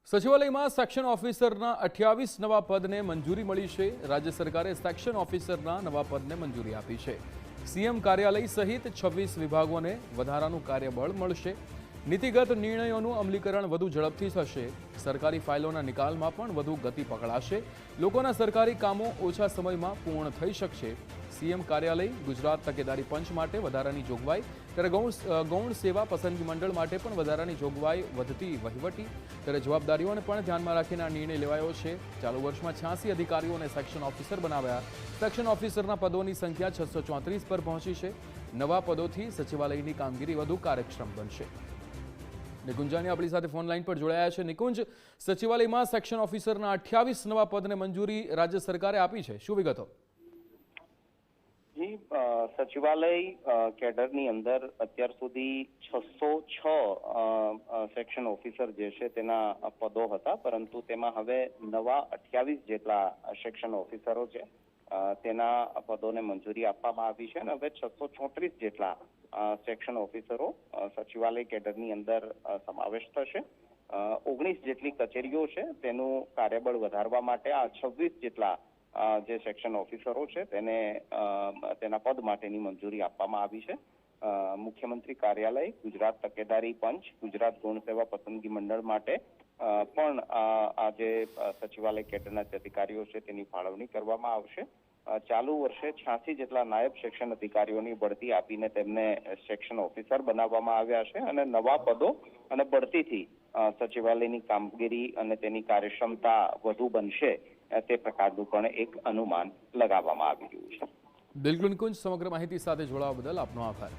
સચિવાલયમાં section ઓફિસરના 28 નવા પદને મંજૂરી મળી છે। રાજ્ય સરકારે સેક્શન ઓફિસરના નવા પદને મંજૂરી આપી છે। સીએમ કાર્યાલય સહિત 26 વિભાગોને વધારાનું કાર્યબળ મળશે। નીતિગત નિર્ણયોનું અમલીકરણ વધુ ઝડપથી થશે। સરકારી ફાઇલોના નિકાલમાં પણ વધુ ગતિ પકડાશે। લોકોના સરકારી કામો ઓછા સમયમાં પૂર્ણ થઈ શકશે। સીએમ કાર્યાલય ગુજરાત તકેદારી પંચ માટે વધારાની જોગવાઈ, ત્યારે ગૌણ સેવા પસંદગી મંડળ માટે પણ વધારાની જોગવાઈ, વધતી વહીવટી ત્યારે જવાબદારીઓને પણ ધ્યાનમાં રાખીને આ નિર્ણય લેવાયો છે। ચાલુ વર્ષમાં 86 અધિકારીઓને સેક્શન ઓફિસર બનાવ્યા। સેક્શન ઓફિસરના પદોની સંખ્યા 634 પર પહોંચી છે। નવા પદોથી સચિવાલયની કામગીરી વધુ કાર્યક્ષમ બનશે। નિકુંજાની આપણી સાથે ફોન લાઈન પર જોડાયા છે। નિકુંજ, સચિવાલયમાં સેક્શન ઓફિસરના 28 નવા પદને મંજૂરી રાજ્ય સરકારે આપી છે, શું વિગતો? જી, સચિવાલય કેડરની અંદર અત્યાર સુધી 606 સેક્શન ઓફિસર જે છે તેના પદો હતા, પરંતુ તેમાં હવે નવા 28 જેટલા સેક્શન ઓફિસરો છે તેના પદોને મંજૂરી આપવામાં આવી છે અને હવે 634 જેટલા સેક્શન ઓફિસરો સચિવાલય કેડરની અંદર સમાવેશ થશે। 19 જેટલી કચેરીઓ છે તેનું કાર્યબળ વધારવા માટે આ 26 જેટલા જે સેક્શન ઓફિસરો છે તેને તેના પદ માટેની મંજૂરી આપવામાં આવી છે। મુખ્યમંત્રી કાર્યાલય, ગુજરાત તકેદારી પંચ, ગુજરાત ગૌણ સેવા પસંદગી મંડળ માટે પણ આ જે સચિવાલય કેડરના જે અધિકારીઓ છે તેની ફાળવણી કરવામાં આવશે। ચાલુ વર્ષે 86 જેટલા નાયબ સેક્શન અધિકારીઓની બઢતી આપીને તેમને સેક્શન ઓફિસર બનાવવામાં આવ્યા છે અને નવા પદો અને બઢતીથી સચિવાલયની કામગીરી અને તેની કાર્યક્ષમતા વધુ બનશે તે પ્રકારનું પણ એક અનુમાન લગાવવામાં આવી રહ્યું છે। બિલકુલ નિકુંજ, સમગ્ર માહિતી સાથે જોડાવા બદલ આપનો આભાર।